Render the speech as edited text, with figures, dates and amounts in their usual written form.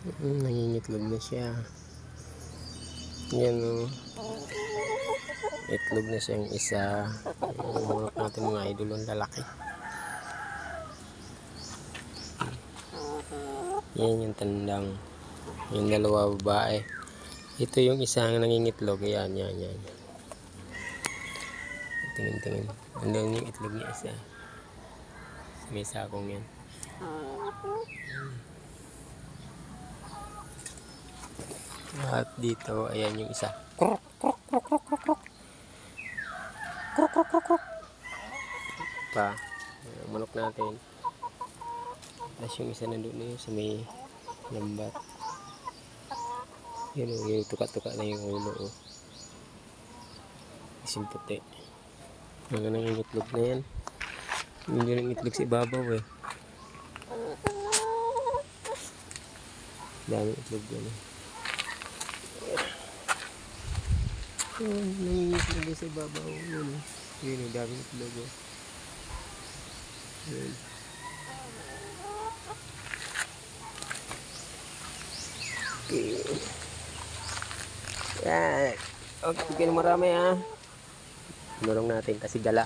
Nangingitlog na siya. Yan o. Itlog na siyang isa. Hulak natin mga idol ang lalaki. Yan yung tandang. Yung dalawa babae. Ito yung isang nangingitlog. Yan. Tingin. Andun yung itlog niya isa. May sakong yan. At dito, ayan yung isa. Krok. Pa, manok natin. Tapos yung isa nandun na yun sa may lambat. Yun o, yung tuka-tuka na yung ulo o. Isim puti. Mga nangingitlog na yan. Hindi rin itlog sa ibabaw eh. Daming itlog yan eh. Nangingitlog sa ibabaw. Yun o, daming itlog o. Yun. Okay. Yan. Okay, marami ha. Tulong natin kasi gala.